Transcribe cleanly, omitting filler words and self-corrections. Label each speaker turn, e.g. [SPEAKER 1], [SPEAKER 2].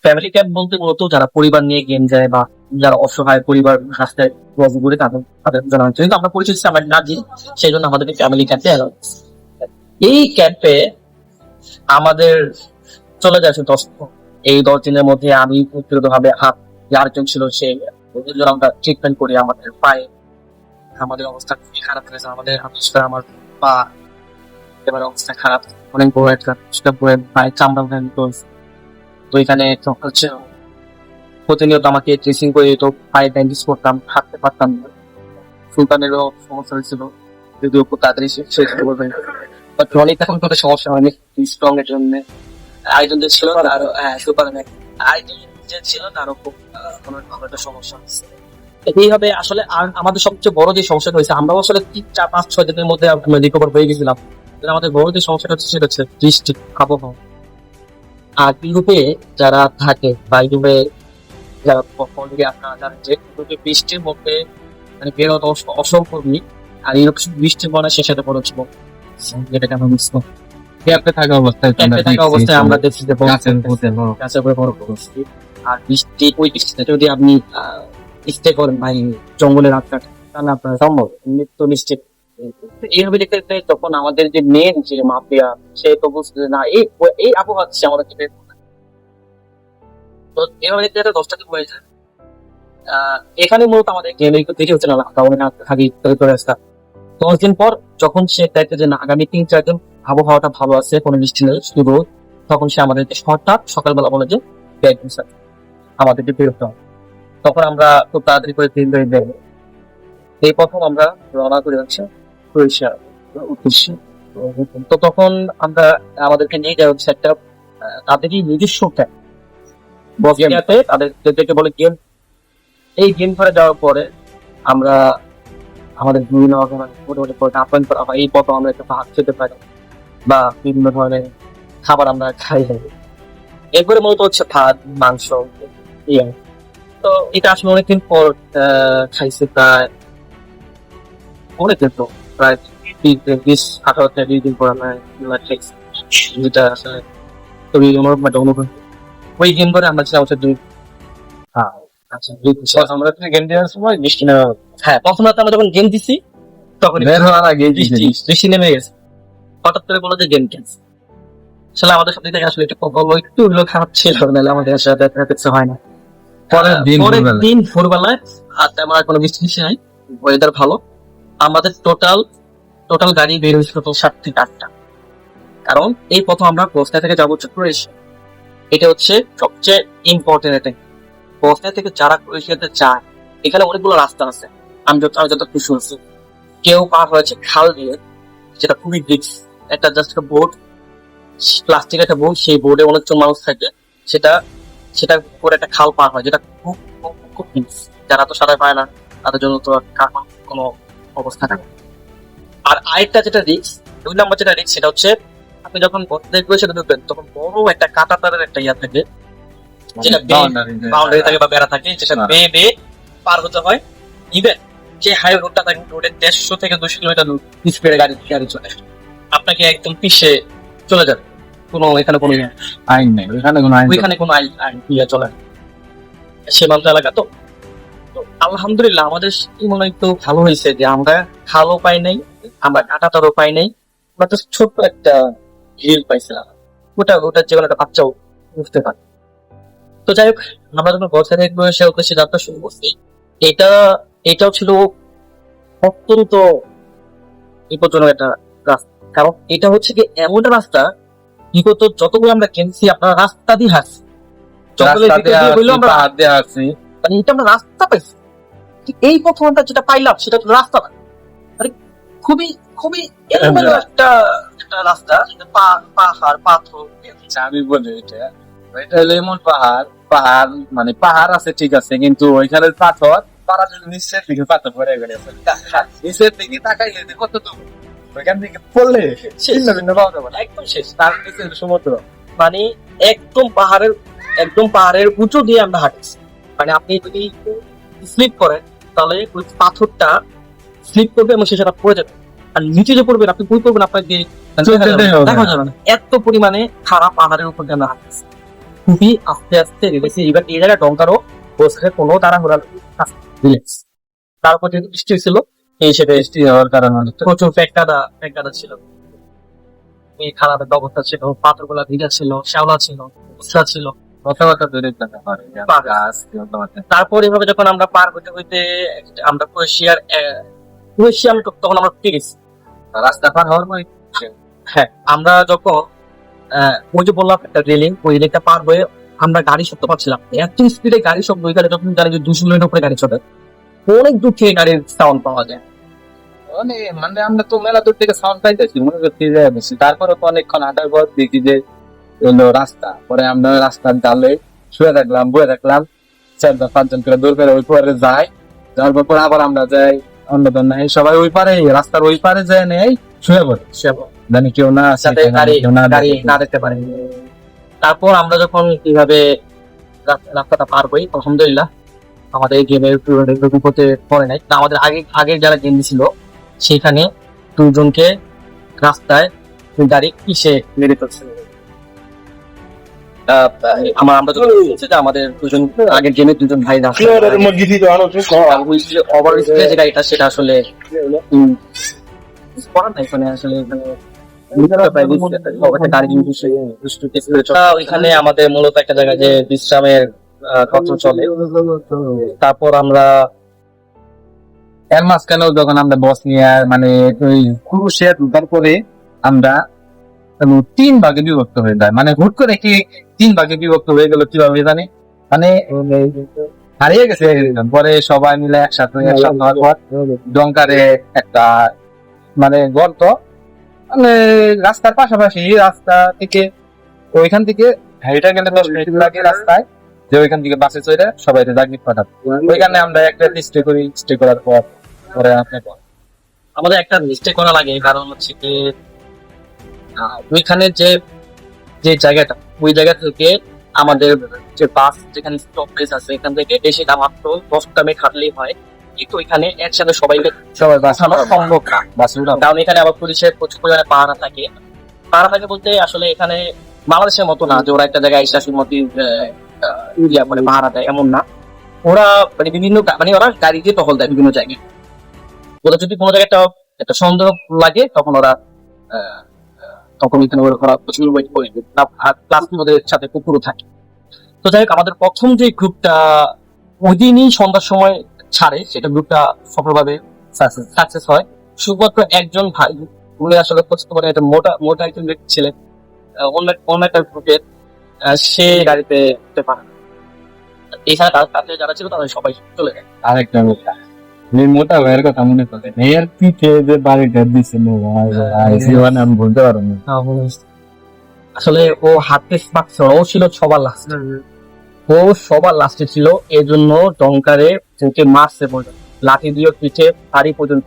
[SPEAKER 1] Family camp বলতে মূলত যারা পরিবার নিয়ে গেম যায় বা যারা অসহায় পরিবার রাস্তায় গল্প করে তাদের তাদের জানা হচ্ছে, কিন্তু আমরা পরিচিত আমরা না দিই, সেই জন্য আমাদেরকে ফ্যামিলি ক্যাম্পে এই ক্যাম্পে আমাদের চলে যাচ্ছে 10 দিন। এই 10 দিনের মধ্যে আমি ব্যক্তিগত ভাবে হাত আরেকজন ছিল সে ওদের জন্য আমরা ট্রিটমেন্ট করি। আমাদের পায়ে আমাদের অবস্থা খুবই খারাপ হয়েছে, আমাদের বিশেষ করে আমার পা এবার অবস্থা খারাপ, অনেক বড় একটা সেটা বয়ে পায়ে চামড়া ভেঙে চলছে। তো এখানে হচ্ছে প্রতিনিয়ত আমাকে ড্রেসিং করে দিত, পায়ে ব্যান্ডেজ করতাম, হাঁটতে পারতাম না। সুলতানেরও সমস্যা হয়েছিল, যদিও খুব তাড়াতাড়ি শেষ করবে, বাট রনির এখন কোনো সমস্যা হয়নি স্ট্রং এর জন্য। আরেকজন যে ছিল তারও সুপার আরেকজন যে ছিল তারও খুব কোনো ভালো একটা সমস্যা হচ্ছে। এইভাবে আসলে আমাদের সবচেয়ে বড় যে সমস্যাটা হয়েছে, আমরাও আসলে 4-5-6 দিনের মধ্যে আমরা রিকভার হয়ে গেছিলাম। আমাদের বড় যে সমস্যাটা হচ্ছে সেটা হচ্ছে বৃষ্টি আবহাওয়া। আর ইউরোপে যারা থাকে বা ইউরোপে যারা অলরেডি আপনারা জানেন যে ইউরোপে বৃষ্টির মধ্যে মানে বেরোতে অসম্ভবই। আর ইউরোপ বৃষ্টির মনে সে সাথে বড় ছিল, যেটাকে আমরা বুঝবো
[SPEAKER 2] ক্যাম্পে থাকা
[SPEAKER 1] অবস্থায় আমরা দেখছি যে
[SPEAKER 2] গাছের
[SPEAKER 1] গাছের উপরে বরফ পড়ছে। আর বৃষ্টি ওই বৃষ্টিতে যদি আপনি স্টে করেন ভাই জঙ্গলের রাস্তাটা, তাহলে আপনার সম্ভব মৃত্যু নিশ্চিত। এইভাবে দেখতে দেখতে তখন আমাদের যে মেন যে মাফিয়া সে তো বুঝছে না এই আবহাওয়া হচ্ছে আমাদের থেকে। তো এভাবে দেখতে দেখতে 10টা দিন হয়ে যায়। এখানে মূলত আমাদের গেম দেখে হচ্ছে না কারণ না থাকি রাস্তা। 10 দিন পর যখন সে দেখে যে না আগামী 3-4 দিন আবহাওয়াটা ভালো আছে, কোনো বৃষ্টি নেই শুধু রোদ, তখন সে আমাদেরকে হঠাৎ সকালবেলা বলে যে আমাদেরকে বেরোতে হবে। তখন আমরা খুব তাড়াতাড়ি করে ট্রেন ধরে দেব। এই প্রথম আমরা রওনা করে যাচ্ছি ক্রোয়েশিয়ার উদ্দেশ্যে। তো তখন আমরা আমাদেরকে নিয়ে যাওয়া হচ্ছে একটা তাদেরই নিজস্ব ক্যাম্প, বসনিয়াতে তাদেরকে বলে গেম। এই গেম ঘরে যাওয়ার পরে আমরা আমাদের বিভিন্ন মোটামুটি আপ্যায়ন করা হয়। এই পথ আমরা একটা ভাত খেতে পারি বা বিভিন্ন ধরনের খাবার আমরা খাই। এরপরে মূলত হচ্ছে ভাত মাংস। তো এটা আসলে অনেকদিন পর খাইছে, প্রায় অনেকদিন তো প্রায় 20-18 দিন পর আমরা খাইছি, যেটা আসলে খুবই অন্যরকম একটা অনুভব। ওই গেম করে আমরা ছিলাম হচ্ছে আমরা গেম দেওয়ার সময় বৃষ্টি নেমে প্রথম রাতে আমরা যখন গেম দিছি তখন বৃষ্টি নেমে গেছে। হঠাৎ করে বলো যে গেম ক্যান্সেল। আসলে আমাদের সব দিক থেকে আসলে একটু হলেও খারাপ ছিল, নাহলে আমাদের সাথে কিছু হয় না। পরের দিন ভোরবেলায় আর তেমন আর কোনো বৃষ্টি নাই, ওয়েদার ভালো। আমাদের টোটাল গাড়ি বের হয়েছিল 7 থেকে 8টা। কারণ এই প্রথম আমরা বসনিয়া থেকে যাবো হচ্ছে ক্রোয়েশিয়া। এটা হচ্ছে সবচেয়ে ইম্পর্টেন্ট একটা। বসনিয়া থেকে যারা ক্রোয়েশিয়াতে যায় এখানে অনেকগুলো রাস্তা আছে। আমি যত খুশি হচ্ছি, কেউ পার হয়েছে খাল দিয়ে, যেটা খুবই রিস্ক। একটা জাস্ট একটা বোর্ড, প্লাস্টিক একটা বোর্ড, সেই বোর্ডে অনেকজন মানুষ থাকে, সেটা করে একটা খাল পার হয়, যেটা খুব খুব খুব রিস্ক। যারা তো সাঁতার পায় না তাদের জন্য তো কোনো অবস্থা থাকে। আর আরেকটা যেটা রিস্ক, 2 নম্বর যেটা রিস্ক, সেটা হচ্ছে আপনি যখন সেটা ঢুকবেন তখন বড় একটা কাঁটা তারের একটা ইয়া থাকে, যেটা বাউন্ডারি থাকে বা বেড়া থাকে, যেটা বেয়ে পার হতে হয়। ইভেন যে হাই রোডটা থাকে, রোডে 150 থেকে 200 কিলোমিটার স্পিডে গাড়ি চলে, আপনাকে একদম পিছে চলে যাবে। এখানে কোনো
[SPEAKER 2] আইন নেই,
[SPEAKER 1] ওইখানে কোনো আইন চলে না সীমান্ত এলাকা। তো আলহামদুলিল্লাহ আমাদের কি মনে হয় একটু ভালো হয়েছে যে আমরা খালও পাই নাই, আমরা কাঁটাতারও পাই নাই, আমরা তো ছোট্ট একটা হিল পাইছিলাম, ওটা যে কোনো একটা বাচ্চাও বুঝতে পারে। তো যাই হোক, আমরা যখন বছর এক বয়সে উদ্দেশ্যে যাত্রা শুরু করছি, এটাও ছিল অত্যন্ত বিপজ্জনক একটা রাস্তা। কারণ এটা হচ্ছে কি এমন একটা রাস্তা, বিগত যতগুলো আমরা কিনছি আপনারা রাস্তা দিয়ে হাসছি, মানে এটা আমরা রাস্তা পাইছি। এই প্রথম যেটা পাইলাম সেটা তো রাস্তা না, মানে খুবই খুবই একটা রাস্তা, পাহাড় পাথর।
[SPEAKER 2] আমি বলি এটা হলো এমন পাহাড় মানে পাহাড় আছে ঠিক আছে, কিন্তু ওইখানে পাথর পাড়া নিচের দিকে পাথর পড়ে গেছে, নিচের দিকে তাকাইলে কত দূর, ওইখান থেকে পড়লে
[SPEAKER 1] একদম শেষ, তার নিচে সমুদ্র। মানে একদম পাহাড়ের উঁচু দিয়ে আমরা হাঁটছি। মানে আপনি যদি স্লিপ করেন তাহলে ওই পাথরটা স্লিপ করবে এবং সেটা পড়ে যাবে। আর নিচে যে পড়বেন আপনি ভুল করবেন, আপনাকে দেখা যাবে না। এত পরিমাণে খারাপ পাহাড়ের উপর দিয়ে আমরা হাঁটছি। খুবই আস্তে আস্তে রিলেক্স। এবার এই জায়গায় ডঙ্কারও বসে কোনো তাড়াহুড়া রিলেক্স। তারপর যেহেতু বৃষ্টি হয়েছিল এই হিসেবে
[SPEAKER 2] বৃষ্টি হওয়ার কারণে
[SPEAKER 1] প্রচুর ফ্যাকাদা ছিল, এই খারাপ একটা অবস্থা ছিল, পাথর গুলা ভিজা ছিল, শ্যাওলা ছিল, উৎসাহ ছিল।
[SPEAKER 2] কথাবার্তা তৈরি করতে পারে গাছ
[SPEAKER 1] তারপর এভাবে যখন আমরা পার হইতে হইতে আমরা ক্রোয়েশিয়া তখন আমরা ঢুকে গেছি।
[SPEAKER 2] রাস্তা পার হওয়ার পরে
[SPEAKER 1] হ্যাঁ, আমরা যখন ওই যে বললাম একটা রেলিং, ওই রেলিংটা পার হয়ে আমরা গাড়ি শব্দ পাচ্ছিলাম, এত স্পিডে গাড়ি শব্দ, ওইখানে যখন জানি যে 200 কিলোমিটার উপরে গাড়ি চলে, অনেক দূর থেকে গাড়ির সাউন্ড পাওয়া যায়।
[SPEAKER 2] মানে আমরা তো মেলা দূর থেকে সাউন্ড পাইতেছি, মনে করছি যে বেশি। তারপরে তো অনেকক্ষণ হাঁটার পর দেখি যে হলো রাস্তা। পরে আমরা রাস্তার ডালে শুয়ে থাকলাম, বয়ে থাকলাম, 4-5 জন করে দৌড় করে ওই পারে যাই। যাওয়ার পর আবার আমরা যাই অন্য জন নাই, সবাই ওই পারে, রাস্তার ওই পারে যায় নেই, শুয়ে পড়ে জানি কেউ না আসে,
[SPEAKER 1] যাতে গাড়ি না দেখতে পারে। তারপর আমরা যখন কিভাবে রাস্তাটা পার হই, আলহামদুলিল্লাহ আমাদের এই গেমের বিপদে পড়ে নাই। তা আমাদের আগের যারা গেম ছিল সেখানে 2 জনকে রাস্তায় গাড়ি কিসে মেরে ফেলছে। আমরা যখন বলছি যে আমাদের 2 জন আগের গেমে 2 জন ভাই ওভার স্পিডে যে গাড়িটা, সেটা আসলে করার নাই, মানে আসলে ওইখানে আমাদের মূলত একটা জায়গায় যে বিশ্রামের কষ্ট চলে। তারপর আমরা
[SPEAKER 2] এর মাঝখানেও যখন আমরা বস নিয়ে মানে ওই ক্রুশে ঢুকার পরে আমরা 3 ভাগে বিভক্ত হয়ে যায়। মানে হুট করে কি 3 ভাগে বিভক্ত হয়ে গেল কিভাবে জানি, মানে হারিয়ে গেছে। পরে সবাই মিলে একসাথে হওয়ার পর ডঙ্কারে একটা মানে গর্ত, মানে রাস্তার পাশাপাশি, রাস্তা থেকে ওইখান থেকে হেঁটে গেলে 10 মিনিট লাগে রাস্তায়, যে ওইখান থেকে বাসে চড়ে সবাই জাগনিক পাঠাবো। ওইখানে আমরা একটা স্টে করি, স্টে করার পর পরে
[SPEAKER 1] আমাদের একটা মিস্টেক করা লাগে, কারণ হচ্ছে কি ওইখানে যে যে জায়গাটা, ওই জায়গা থেকে আমাদের যে বাস যেখানে স্টপেজ আছে এখান থেকে বেশি না মাত্র 10 মিনিট হাঁটলেই হয়, কিন্তু ওইখানে একসাথে সবাই
[SPEAKER 2] বাস
[SPEAKER 1] সম্ভব না। কারণ এখানে আবার পুলিশের প্রচুর পরিমাণে পাহারা থাকে। পাহারা থাকে বলতে আসলে এখানে বাংলাদেশের মতো না যে ওরা একটা জায়গায় ইসলামের মতো ইউরিয়া করে পাহারা দেয়, এমন না। ওরা মানে বিভিন্ন মানে ওরা গাড়ি দিয়ে টহল দেয় বিভিন্ন জায়গায়। ওরা যদি কোনো জায়গায় একটা সন্দেহ লাগে তখন ওরা তখন এখানে ওরা প্রচুর ওয়েট করে, প্লাস ওদের সাথে কুকুরও থাকে। তো যাই হোক, আমাদের প্রথম যে গ্রুপটা ওই দিনই সন্ধ্যার সময় ছাড়ে, সেটা গ্রুপটা সফলভাবে সাকসেস হয়। শুধুমাত্র একজন ভাই, উনি আসলে পছন্দ করে একটা মোটা একজন ব্যক্তি ছিলেন, অন্য একটা গ্রুপের, সে গাড়িতে উঠতে পারে না। এছাড়া তাতে যারা ছিল তাদের সবাই চলে যায়।
[SPEAKER 2] আরেকটা মোটা ভাইয়ের কথা মনে করে, এর পিঠে যে বাড়িটা দিছে জীবনে আমি বলতে পারবো না।
[SPEAKER 1] আসলে ও হাঁটতে পারছিল, ও ছিল সবার লাস্ট, ও সবার লাস্টে ছিল। এই জন্য ডঙ্কারে ওকে মারছে পর্যন্ত, লাঠি দিয়ে পিঠে ভারী পর্যন্ত